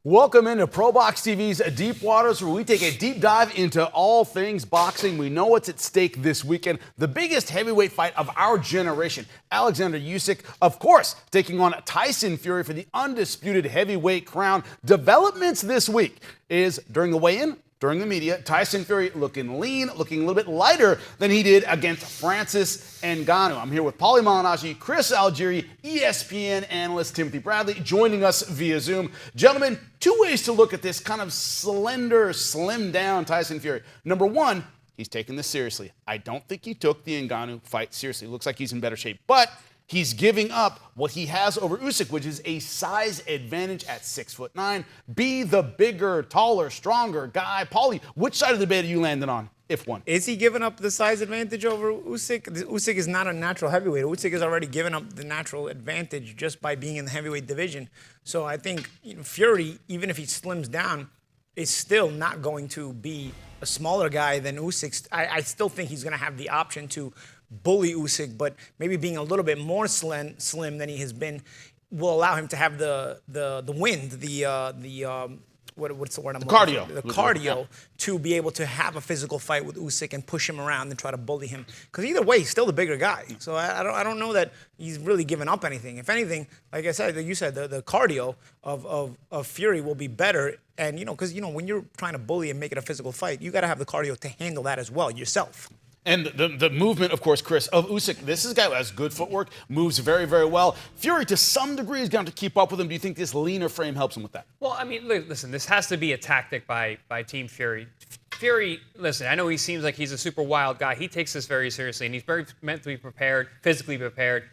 Welcome into ProBox TV's Deep Waters, where we take a deep dive into all things boxing. We know what's at stake this weekend. The biggest heavyweight fight of our generation. Oleksandr Usyk, of course, taking on Tyson Fury for the undisputed heavyweight crown. Developments this week is during the weigh-in, during the media, Tyson Fury looking lean, looking a little bit lighter than he did against Francis Ngannou. I'm here with Paulie Malignaggi, Chris Algieri, ESPN analyst Timothy Bradley, joining us via Zoom. Gentlemen, two ways to look at this kind of slender, slimmed down Tyson Fury. Number one, he's taking this seriously. I don't think he took the Ngannou fight seriously. Looks like he's in better shape, but he's giving up what he has over Usyk, which is a size advantage at 6'9". Be the bigger, taller, stronger guy. Paulie, which side of the bed are you landing on, if one? Is he giving up the size advantage over Usyk? Usyk is not a natural heavyweight. Usyk has already given up the natural advantage just by being in the heavyweight division. So I think Fury, even if he slims down, is still not going to be a smaller guy than Usyk. I still think he's going to have the option to bully Usyk, but maybe being a little bit more slim than he has been will allow him to have the wind, what's the word I'm looking for? The cardio to be able to have a physical fight with Usyk and push him around and try to bully him. Because either way, he's still the bigger guy. So I don't know that he's really given up anything. If anything, like I said, you said the cardio of Fury will be better. And because when you're trying to bully and make it a physical fight, you got to have the cardio to handle that as well yourself. And the movement, of course, Chris, of Usyk. This is a guy who has good footwork, moves very, very well. Fury, to some degree, is going to keep up with him. Do you think this leaner frame helps him with that? Well, I mean, listen, this has to be a tactic by Team Fury. Fury, listen, I know he seems like he's a super wild guy. He takes this very seriously, and he's very mentally prepared, physically prepared.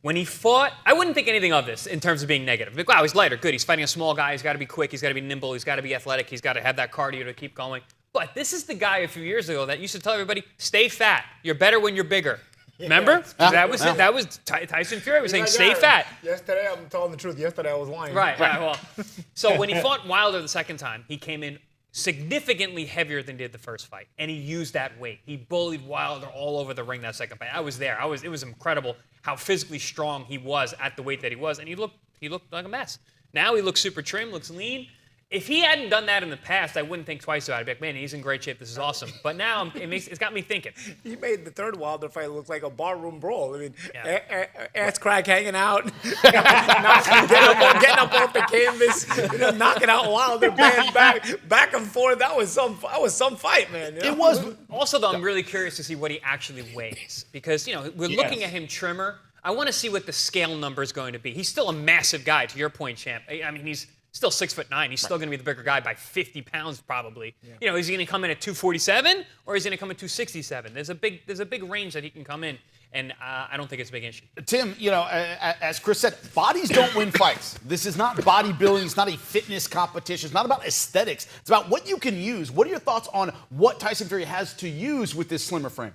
When he fought, I wouldn't think anything of this in terms of being negative. Like, wow, he's lighter, good. He's fighting a small guy. He's got to be quick. He's got to be nimble. He's got to be athletic. He's got to have that cardio to keep going. But this is the guy a few years ago that used to tell everybody, stay fat. You're better when you're bigger. Remember? That was Tyson Fury was saying, stay fat. Yesterday, I'm telling the truth. Yesterday, I was lying. Right. Well, so when he fought Wilder the second time, he came in significantly heavier than he did the first fight, and he used that weight. He bullied Wilder all over the ring that second fight. I was there. It was incredible how physically strong he was at the weight that he was, and he looked like a mess. Now he looks super trim, looks lean. If he hadn't done that in the past, I wouldn't think twice about it. I'd be like, man, he's in great shape. This is awesome. But now it's got me thinking. He made the third Wilder fight look like a barroom brawl. I mean, ass crack hanging out, getting up off the canvas, knocking out Wilder, back and forth. That was some fight, man. It was. Also, though, I'm really curious to see what he actually weighs because we're looking at him trimmer. I want to see what the scale number is going to be. He's still a massive guy, to your point, Champ. I mean, he's still 6'9". He's still going to be the bigger guy by 50 pounds probably. Yeah. Is he going to come in at 247 or is he going to come in 267? There's a big range that he can come in, and I don't think it's a big issue. Tim, as Chris said, bodies don't win fights. This is not bodybuilding. It's not a fitness competition. It's not about aesthetics. It's about what you can use. What are your thoughts on what Tyson Fury has to use with this slimmer frame?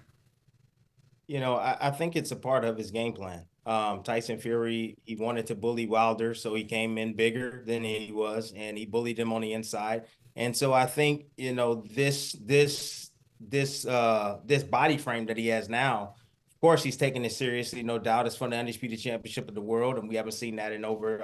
I think it's a part of his game plan. Tyson Fury, he wanted to bully Wilder, so he came in bigger than he was, and he bullied him on the inside. And so I think, this body frame that he has now, of course, he's taking it seriously, no doubt. It's from the Undisputed Championship of the world, and we haven't seen that in over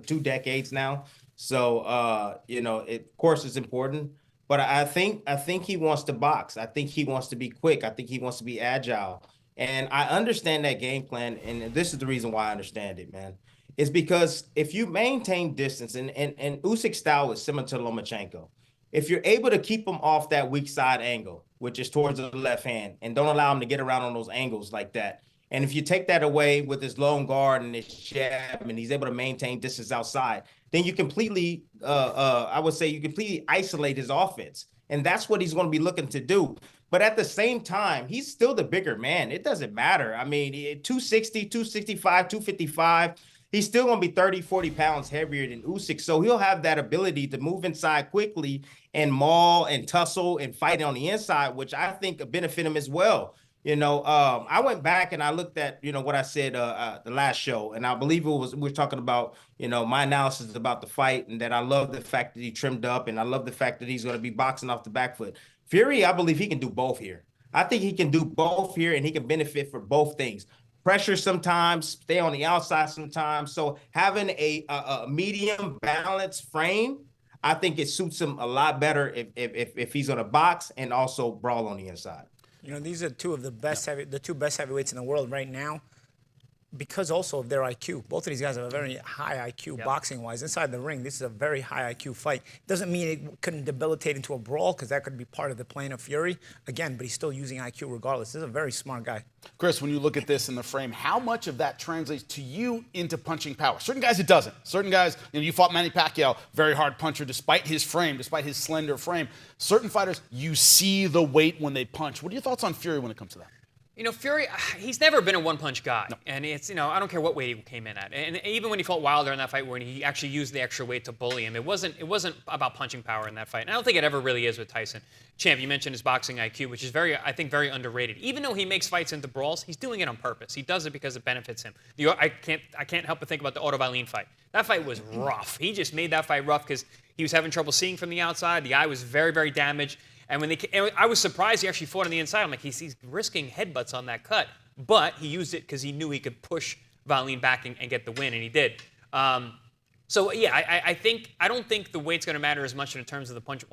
2 decades now. So, of course, it's important. But I think he wants to box. I think he wants to be quick. I think he wants to be agile. And I understand that game plan, and this is the reason why I understand it, man. It's because if you maintain distance, and Usyk's style is similar to Lomachenko, if you're able to keep him off that weak side angle, which is towards the left hand, and don't allow him to get around on those angles like that, and if you take that away with his long guard and his jab, and he's able to maintain distance outside, then you completely, I would say, you completely isolate his offense. And that's what he's going to be looking to do. But at the same time, he's still the bigger man. It doesn't matter. I mean, 260, 265, 255, he's still going to be 30, 40 pounds heavier than Usyk. So he'll have that ability to move inside quickly and maul and tussle and fight on the inside, which I think will benefit him as well. I went back and I looked at, what I said the last show, and I believe we were talking about, my analysis about the fight, and that I love the fact that he trimmed up, and I love the fact that he's going to be boxing off the back foot. Fury, I believe he can do both here. I think he can do both here, and he can benefit for both things. pressure sometimes, stay on the outside sometimes. So having a medium balanced frame, I think it suits him a lot better if he's going to box and also brawl on the inside. You know, these are two of the best the two best heavyweights in the world right now, because also of their IQ. Both of these guys have a very high IQ boxing-wise. Inside the ring, this is a very high IQ fight. Doesn't mean it couldn't debilitate into a brawl, because that could be part of the plan of Fury. Again, but he's still using IQ regardless. This is a very smart guy. Chris, when you look at this in the frame, how much of that translates to you into punching power? Certain guys it doesn't. Certain guys, you fought Manny Pacquiao, very hard puncher despite his frame, despite his slender frame. Certain fighters, you see the weight when they punch. What are your thoughts on Fury when it comes to that? You know, Fury, he's never been a one-punch guy. No. And it's, I don't care what weight he came in at. And even when he fought Wilder in that fight when he actually used the extra weight to bully him, it wasn't about punching power in that fight. And I don't think it ever really is with Tyson. Champ, you mentioned his boxing IQ, which is I think very underrated. Even though he makes fights into brawls, he's doing it on purpose. He does it because it benefits him. I can't help but think about the Otto Wallin fight. That fight was rough. He just made that fight rough because he was having trouble seeing from the outside. The eye was very, very damaged. And I was surprised he actually fought on the inside. I'm like, he's risking headbutts on that cut. But he used it because he knew he could push Wallin back and get the win, and he did. So, yeah, I don't think the weight's going to matter as much in terms of the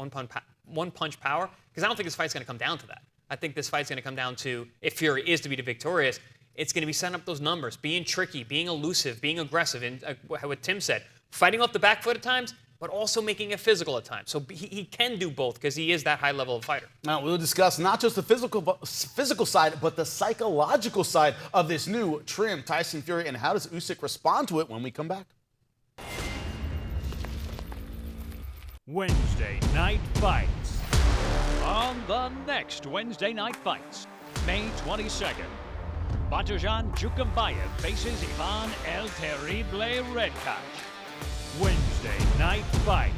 one punch power, because I don't think this fight's going to come down to that. I think this fight's going to come down to, if Fury is to be the victorious, it's going to be setting up those numbers, being tricky, being elusive, being aggressive, and what Tim said, fighting off the back foot at times, but also making it physical at times. So he can do both because he is that high level of fighter. Now, we'll discuss not just the physical side, but the psychological side of this new trim, Tyson Fury, and how does Usyk respond to it when we come back? Wednesday Night Fights. On the next Wednesday Night Fights, May 22nd, Batajan Jukambayev faces Ivan El Terrible Redkach. Wednesday Night Fights.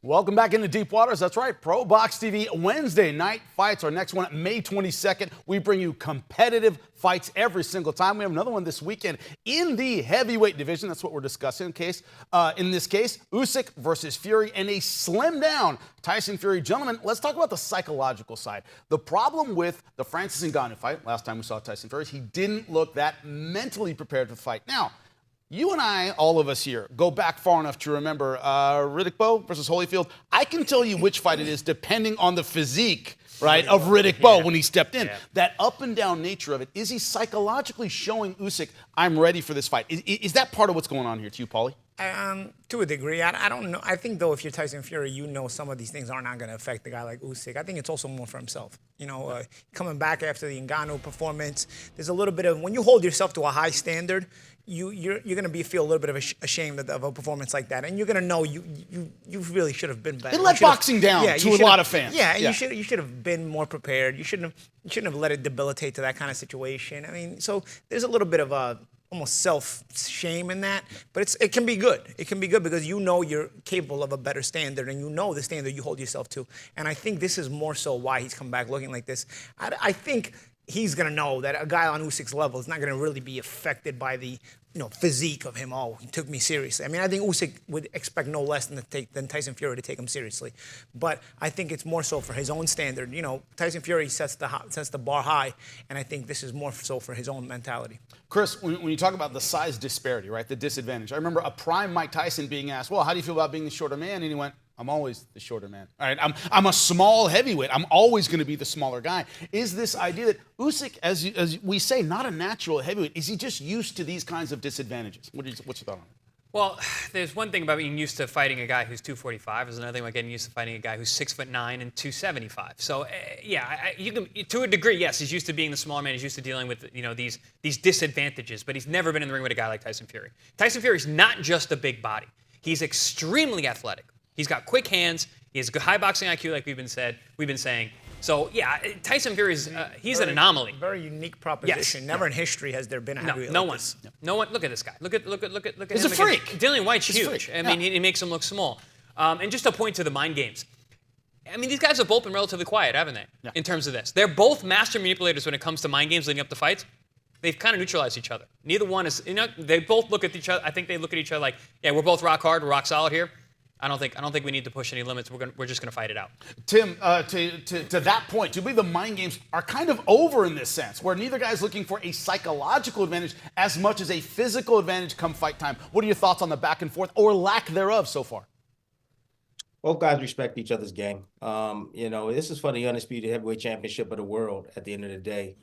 Welcome back into Deep Waters. That's right, ProBox TV Wednesday Night Fights. Our next one, May 22nd. We bring you competitive fights every single time. We have another one this weekend in the heavyweight division. That's what we're discussing. In this case, Usyk versus Fury and a slim down Tyson Fury. Gentlemen, let's talk about the psychological side. The problem with the Francis Ngannou fight, last time we saw Tyson Fury, he didn't look that mentally prepared for the fight. Now, you and I, all of us here, go back far enough to remember Riddick Bowe versus Holyfield. I can tell you which fight it is depending on the physique, right, of Riddick Bowe when he stepped in. Yeah. That up and down nature of it. Is he psychologically showing Usyk, I'm ready for this fight? Is that part of what's going on here to you, Paulie? To a degree. I don't know. I think, though, if you're Tyson Fury, you know some of these things are not going to affect a guy like Usyk. I think it's also more for himself. Coming back after the Ngannou performance, there's a little bit of, when you hold yourself to a high standard, you're going to feel a little bit of ashamed of a performance like that, and you're going to know you really should have been better. It let boxing down to a lot of fans. Yeah, and you should have been more prepared. You shouldn't have let it debilitate to that kind of situation. I mean, so there's a little bit of almost self-shame in that, but it can be good. It can be good because you know you're capable of a better standard, and you know the standard you hold yourself to. And I think this is more so why he's come back looking like this. I think he's going to know that a guy on Usyk's level is not going to really be affected by the physique of him. Oh, he took me seriously. I mean, I think Usyk would expect no less than Tyson Fury to take him seriously. But I think it's more so for his own standard. Tyson Fury sets the bar high, and I think this is more so for his own mentality. Chris, when you talk about the size disparity, right, the disadvantage, I remember a prime Mike Tyson being asked, well, how do you feel about being the shorter man? And he went, I'm always the shorter man. All right, I'm a small heavyweight. I'm always going to be the smaller guy. Is this idea that Usyk, as we say, not a natural heavyweight, is he just used to these kinds of disadvantages? What's your thought on it? Well, there's one thing about being used to fighting a guy who's 245. There's another thing about getting used to fighting a guy who's 6'9" and 275. So, you can, to a degree, yes, he's used to being the smaller man. He's used to dealing with these disadvantages, but he's never been in the ring with a guy like Tyson Fury. Tyson Fury's not just a big body. He's extremely athletic. He's got quick hands. He has a high boxing IQ, like we've been saying. So yeah, Tyson Fury's he's an anomaly. Very unique proposition. Yes. Never in history has there been a heavyweight no like one. this. No one. Look at this guy. Look at He's him. a freak. Dillian White's He's huge. I mean, he makes him look small. And just to point to the mind games. I mean, these guys have both been relatively quiet, haven't they? Yeah. In terms of this, they're both master manipulators when it comes to mind games leading up to fights. They've kind of neutralized each other. Neither one is. They both look at each other. I think they look at each other like, yeah, we're both rock hard, we're rock solid here. I don't think we need to push any limits. We're just gonna fight it out. Tim, to that point, do you believe the mind games are kind of over in this sense, where neither guy is looking for a psychological advantage as much as a physical advantage come fight time? What are your thoughts on the back and forth or lack thereof so far? Both guys respect each other's game. This is for the undisputed heavyweight championship of the world at the end of the day.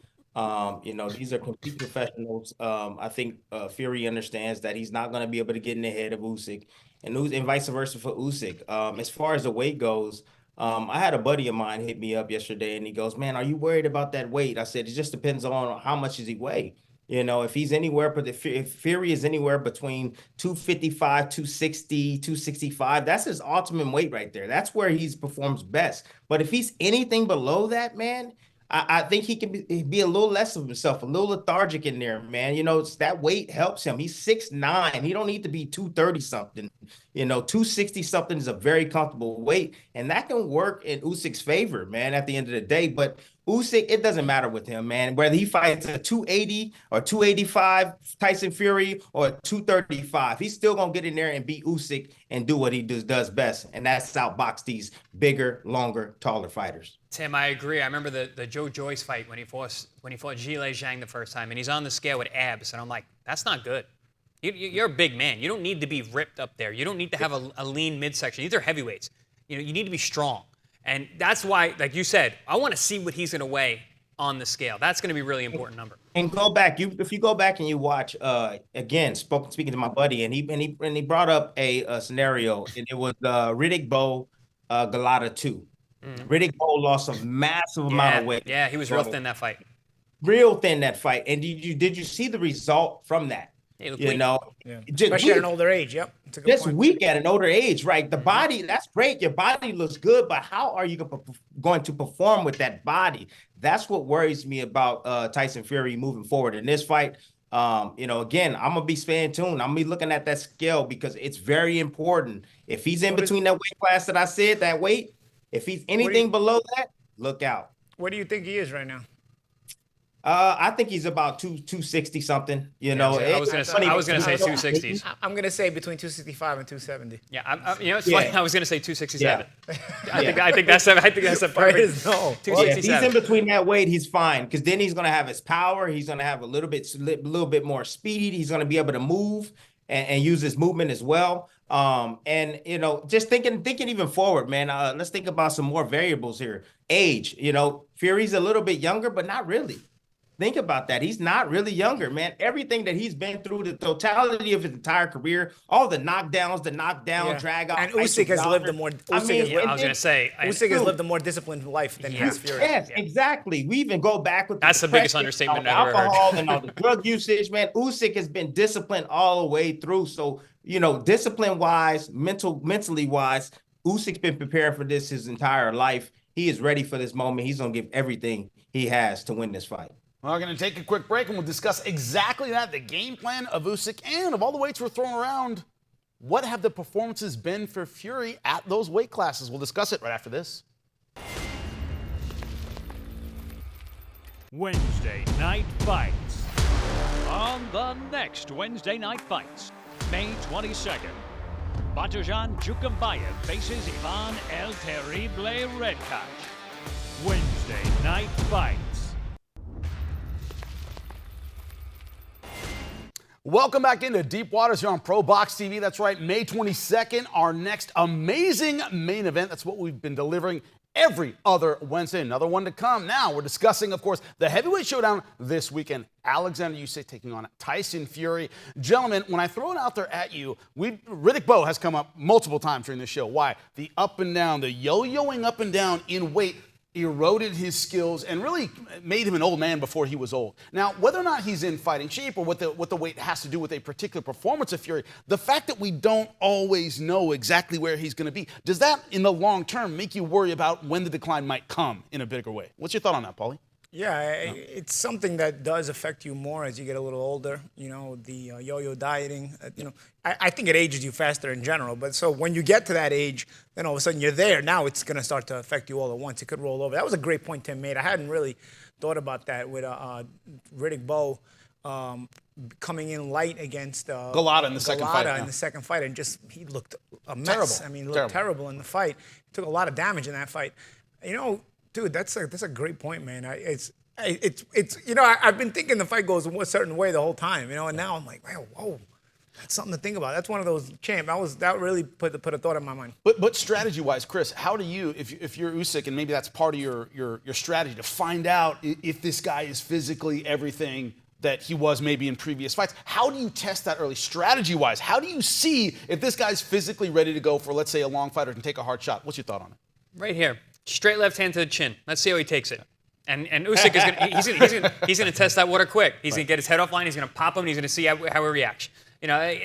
These are complete professionals. I think Fury understands that he's not going to be able to get in the head of Usyk, and vice versa for Usyk. As far as the weight goes, I had a buddy of mine hit me up yesterday, and he goes, "Man, are you worried about that weight?" I said, "It just depends on how much does he weigh. If he's anywhere, but if Fury is anywhere between 255, 260, 265, that's his ultimate weight right there. That's where he performs best. But if he's anything below that, man, I think he can be a little less of himself, a little lethargic in there, man. That weight helps him. He's 6'9". He don't need to be 230 something. 260 something is a very comfortable weight, and that can work in Usyk's favor, man, at the end of the day. But Usyk, it doesn't matter with him, man. Whether he fights a 280 or 285 Tyson Fury or 235, he's still gonna get in there and beat Usyk and do what he does best, and that's outbox these bigger, longer, taller fighters. Tim, I agree. I remember the Joe Joyce fight when he fought Zhilei Zhang the first time, and he's on the scale with abs, and I'm like, that's not good. You're a big man. You don't need to be ripped up there. You don't need to have a lean midsection. These are heavyweights. You need to be strong. And that's why, like you said, I want to see what he's going to weigh on the scale. That's going to be a really important number. And go back. If you go back and you watch, again, speaking to my buddy, and he brought up a scenario, and it was Riddick Bowe, Galata 2. Riddick Bowe lost a massive amount of weight. Yeah, he was real thin that fight. Real thin that fight. And did you see the result from that? Especially at an older age. Yep. Just weak at an older age, right? The body, that's great. Your body looks good, but how are you going to perform with that body? That's what worries me about Tyson Fury moving forward in this fight. Again, I'm gonna be staying tuned. I'm gonna be looking at that scale because it's very important. If he's in between that weight class that I said, that weight, if he's anything below that, look out. What do you think he is right now? I think he's about 260 something. I was gonna say 260s. I'm gonna say between 265 and 270. Yeah, it's funny. I was gonna say 267. Yeah. I think that's a perfect. No. 267. If he's in between that weight, he's fine because then he's gonna have his power. He's gonna have a little bit more speed. He's gonna be able to move and use his movement as well. Just thinking even forward, man. Let's think about some more variables here. Age. Fury's a little bit younger, but not really. Think about that. He's not really younger, man. Everything that he's been through, the totality of his entire career, all the knockdowns, drag out. And Usyk has lived a more. Usyk has lived a more disciplined life than has Fury. Yes, exactly. We even go back with that's the biggest understatement I've ever heard. Alcohol and all the drug usage, man. Usyk has been disciplined all the way through. So discipline wise, mentally wise, Usyk's been prepared for this his entire life. He is ready for this moment. He's gonna give everything he has to win this fight. We're going to take a quick break, and we'll discuss exactly that, the game plan of Usyk, and of all the weights we're throwing around, what have the performances been for Fury at those weight classes? We'll discuss it right after this. Wednesday Night Fights. On the next Wednesday Night Fights, May 22nd, Batajan Jukambayev faces Ivan El Terrible Redcash. Wednesday Night Fights. Welcome back into Deep Waters here on ProBox TV. That's right, May 22nd, our next amazing main event. That's what we've been delivering every other Wednesday. Another one to come. Now, we're discussing, of course, the heavyweight showdown this weekend. Alexandr Usyk taking on Tyson Fury. Gentlemen, when I throw it out there at you, Riddick Bowe has come up multiple times during the show. Why? The up and down, the yo-yoing up and down in weight eroded his skills and really made him an old man before he was old. Now, whether or not he's in fighting shape or what the weight has to do with a particular performance of Fury, the fact that we don't always know exactly where he's going to be, does that, in the long term, make you worry about when the decline might come in a bigger way? What's your thought on that, Paulie? Yeah, it's something that does affect you more as you get a little older. The yo-yo dieting. I think it ages you faster in general. But so when you get to that age, then all of a sudden you're there. Now it's going to start to affect you all at once. It could roll over. That was a great point Tim made. I hadn't really thought about that with Riddick Bowe. coming in light against Galata in the second fight. In the second fight, and just he looked a mess. Terrible. I mean, he looked terrible in the fight. He took a lot of damage in that fight. You know, dude, that's a great point, man. It's you know, I've been thinking the fight goes a certain way the whole time, you know, and now I'm like, wow, whoa. That's something to think about. That's one of those, champ. That really put a thought in my mind. But strategy-wise, Chris, how do you, if you're Usyk, and maybe that's part of your strategy to find out if this guy is physically everything that he was maybe in previous fights, how do you test that early? Strategy-wise, how do you see if this guy's physically ready to go for, let's say, a long fight or can take a hard shot? What's your thought on it? Right here, straight left hand to the chin. Let's see how he takes it. And Usyk is he's gonna test that water quick. He's gonna get his head offline. He's gonna pop him. And he's gonna see how he reacts. You know,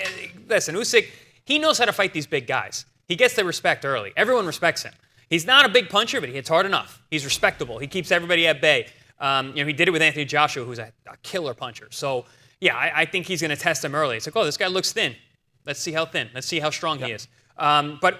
listen, Usyk, he knows how to fight these big guys. He gets their respect early. Everyone respects him. He's not a big puncher, but he hits hard enough. He's respectable. He keeps everybody at bay. You know, he did it with Anthony Joshua, who's a killer puncher. So, yeah, I think he's going to test him early. It's like, oh, this guy looks thin. Let's see how thin. Let's see how strong he is. But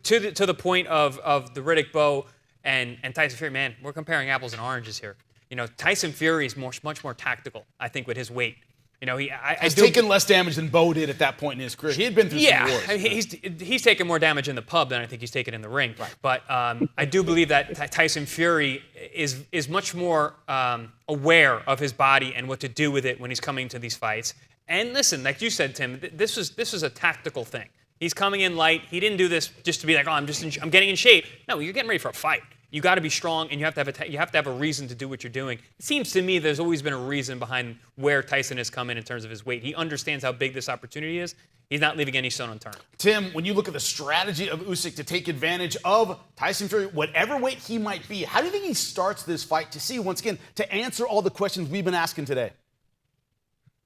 to the point of the Riddick Bowe and Tyson Fury, man, we're comparing apples and oranges here. You know, Tyson Fury is much more tactical, I think, with his weight. You know, he's taken less damage than Bowe did at that point in his career. He had been through some wars. I mean, he's taken more damage in the pub than I think he's taken in the ring. Right. But I do believe that Tyson Fury is much more aware of his body and what to do with it when he's coming to these fights. And listen, like you said, Tim, this was a tactical thing. He's coming in light. He didn't do this just to be like, oh, I'm getting in shape. No, you're getting ready for a fight. You got to be strong, and you have to have a reason to do what you're doing. It seems to me there's always been a reason behind where Tyson has come in terms of his weight. He understands how big this opportunity is. He's not leaving any stone unturned. Tim, when you look at the strategy of Usyk to take advantage of Tyson Fury, whatever weight he might be, how do you think he starts this fight to see, once again, to answer all the questions we've been asking today?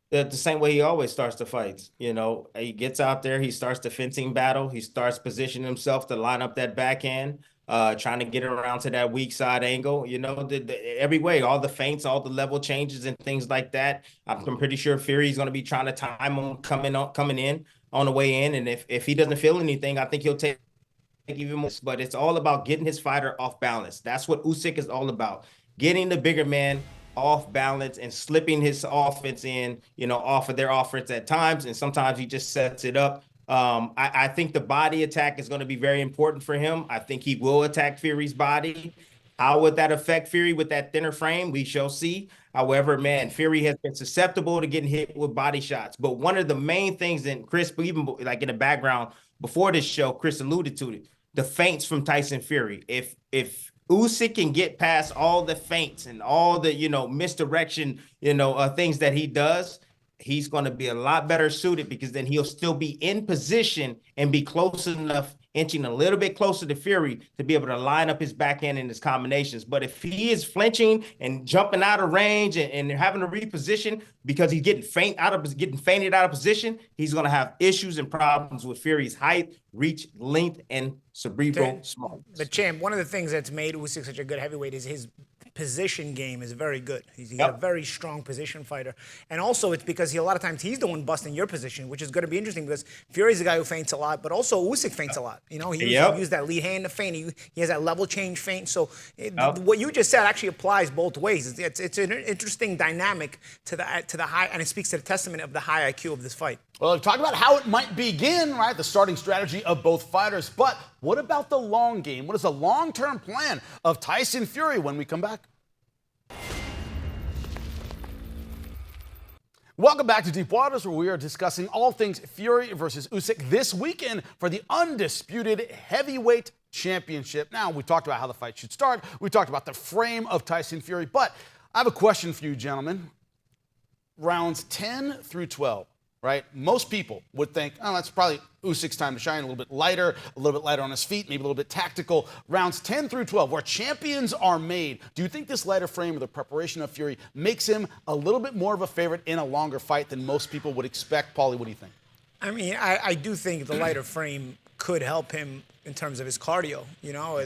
The same way he always starts the fights. You know, he gets out there, he starts the fencing battle, he starts positioning himself to line up that backhand. Trying to get around to that weak side angle, you know, every way, all the feints, all the level changes and things like that. I'm pretty sure Fury's going to be trying to time him coming in on the way in. And if he doesn't feel anything, I think he'll take even more. But it's all about getting his fighter off balance. That's what Usyk is all about. Getting the bigger man off balance and slipping his offense in, you know, off of their offense at times. And sometimes he just sets it up. I think the body attack is going to be very important for him. I think he will attack Fury's body. How would that affect Fury with that thinner frame? We shall see. However, man, Fury has been susceptible to getting hit with body shots. But one of the main things, and Chris, even like in the background before this show, Chris alluded to it, the feints from Tyson Fury. If Usyk can get past all the feints and all the, you know, misdirection, you know, things that he does, he's going to be a lot better suited, because then he'll still be in position and be close enough, inching a little bit closer to Fury to be able to line up his backhand and his combinations. But if he is flinching and jumping out of range and having to reposition because he's getting fainted out of position, he's going to have issues and problems with Fury's height, reach, length, and cerebral smallness. But champ, one of the things that's made Usyk such a good heavyweight is his position game is very good. He's a very strong position fighter. And also it's because a lot of times he's the one busting your position, which is going to be interesting because Fury's the guy who feints a lot, but also Usyk feints a lot. You know, he used that lead hand to feint. He has that level change feint. So what you just said actually applies both ways. It's an interesting dynamic to the high, and it speaks to the testament of the high IQ of this fight. Well, we've talked about how it might begin, right? The starting strategy of both fighters. But what about the long game? What is the long-term plan of Tyson Fury when we come back? Welcome back to Deep Waters, where we are discussing all things Fury versus Usyk this weekend for the undisputed heavyweight championship. Now, we talked about how the fight should start. We talked about the frame of Tyson Fury. But I have a question for you, gentlemen. Rounds 10 through 12. Right? Most people would think, oh, that's probably Usyk's time to shine, a little bit lighter on his feet, maybe a little bit tactical. Rounds 10 through 12, where champions are made. Do you think this lighter frame or the preparation of Fury makes him a little bit more of a favorite in a longer fight than most people would expect? Paulie, what do you think? I mean, I do think the lighter frame could help him in terms of his cardio. You know,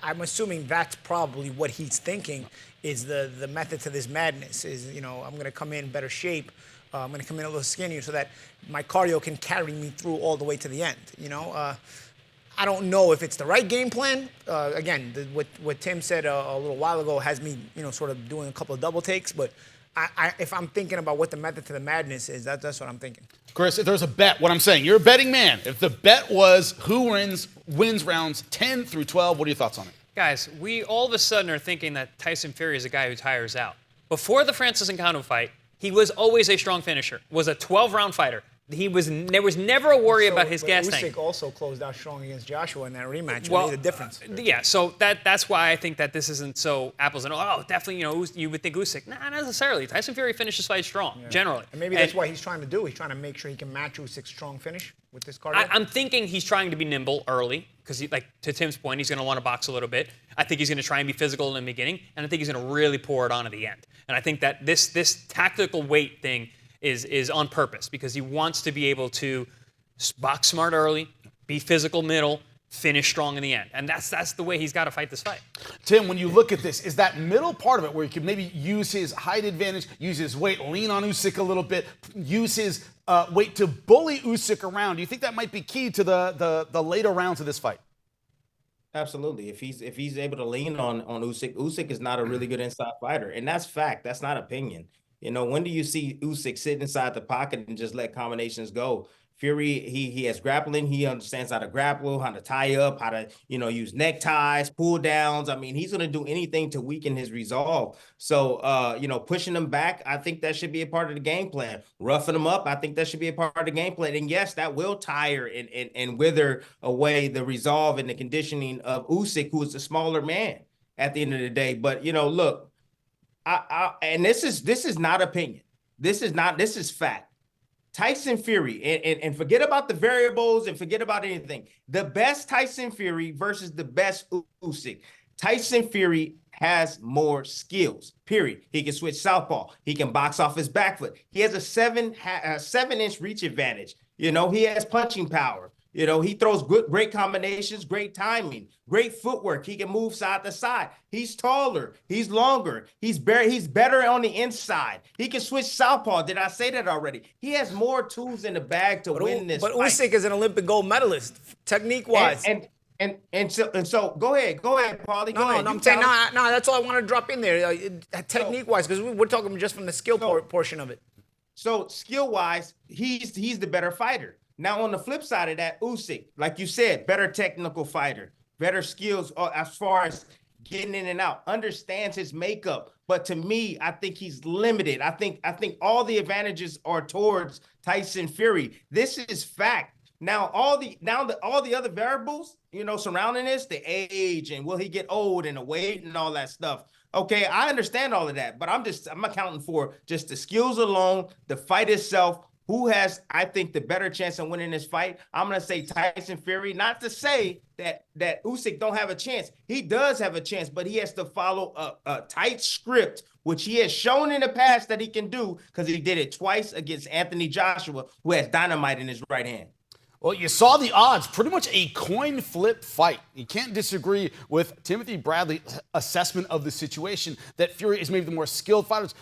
I'm assuming that's probably what he's thinking is the method to this madness is, you know, I'm going to come in better shape. I'm going to come in a little skinnier so that my cardio can carry me through all the way to the end. You know, I don't know if it's the right game plan. Again, what Tim said a little while ago has me, you know, sort of doing a couple of double takes. But if I'm thinking about what the method to the madness is, that's what I'm thinking. Chris, if there's a bet, what I'm saying, you're a betting man. If the bet was who wins rounds 10 through 12, what are your thoughts on it? Guys, we all of a sudden are thinking that Tyson Fury is a guy who tires out. Before the Francis Ngannou fight, he was always a strong finisher, was a 12-round fighter. There was never a worry about his gas tank. Usyk also closed out strong against Joshua in that rematch. Well, the difference. Yeah, so that's why I think that this isn't so apples and definitely, you would think Usyk. Nah, not necessarily. Tyson Fury finishes fights strong, generally. And maybe that's what he's trying to do. He's trying to make sure he can match Usyk's strong finish with this cardio. I'm thinking he's trying to be nimble early because, like to Tim's point, he's going to want to box a little bit. I think he's going to try and be physical in the beginning, and I think he's going to really pour it on at the end. And I think that this tactical weight thing is on purpose because he wants to be able to box smart early, be physical middle, finish strong in the end. And that's the way he's got to fight this fight. Tim, when you look at this, is that middle part of it where he could maybe use his height advantage, use his weight, lean on Usyk a little bit, use his weight to bully Usyk around? Do you think that might be key to the later rounds of this fight? Absolutely. If he's able to lean on Usyk, Usyk is not a really good inside fighter. And that's fact. That's not opinion. When do you see Usyk sit inside the pocket and just let combinations go? Fury, he has grappling. He understands how to grapple, how to tie up, how to, use neckties, pull downs. I mean, he's going to do anything to weaken his resolve. So, pushing him back, I think that should be a part of the game plan. Roughing him up, I think that should be a part of the game plan. And yes, that will tire and wither away the resolve and the conditioning of Usyk, who is a smaller man at the end of the day. But, look, and this is not opinion. This is fact. Tyson Fury, and forget about the variables and forget about anything. The best Tyson Fury versus the best Usyk. Tyson Fury has more skills, period. He can switch southpaw. He can box off his back foot. He has a 7-inch reach advantage. He has punching power. He throws great combinations, great timing, great footwork. He can move side to side. He's taller. He's longer. He's better on the inside. He can switch southpaw. Did I say that already? He has more tools in the bag to win this fight. But Usyk is an Olympic gold medalist, technique-wise. And so go ahead, Paulie. Go ahead. No, I'm saying no. That's all I want to drop in there, technique-wise, because we're talking just from the skill portion of it. So skill-wise, he's the better fighter. Now, on the flip side of that, Usyk, like you said, better technical fighter, better skills as far as getting in and out, understands his makeup. But to me, I think he's limited. I think all the advantages are towards Tyson Fury. This is fact. Now, all the other variables, surrounding this, the age and will he get old and the weight and all that stuff. Okay, I understand all of that, but I'm accounting for just the skills alone, the fight itself. Who has, I think, the better chance of winning this fight? I'm going to say Tyson Fury. Not to say that Usyk don't have a chance. He does have a chance, but he has to follow a tight script, which he has shown in the past that he can do because he did it twice against Anthony Joshua, who has dynamite in his right hand. Well, you saw the odds, pretty much a coin flip fight. You can't disagree with Timothy Bradley's assessment of the situation that Fury is maybe the more skilled fighters.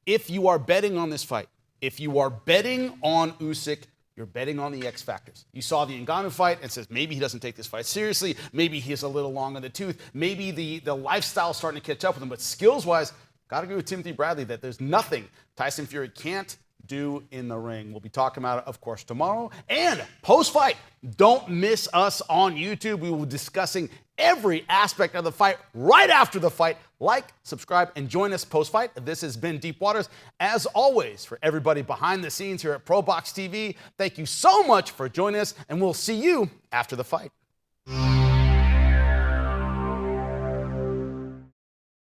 If you are betting on this fight, if you are betting on Usyk, you're betting on the X factors. You saw the Ngannou fight and says maybe he doesn't take this fight seriously. Maybe he's a little long in the tooth. Maybe the lifestyle is starting to catch up with him. But skills-wise, got to agree with Timothy Bradley that there's nothing Tyson Fury can't do in the ring. We'll be talking about it, of course, tomorrow. And post-fight, don't miss us on YouTube. We will be discussing every aspect of the fight right after the fight. Like, subscribe, and join us post-fight. This has been Deep Waters. As always, for everybody behind the scenes here at ProBox TV, thank you so much for joining us, and we'll see you after the fight.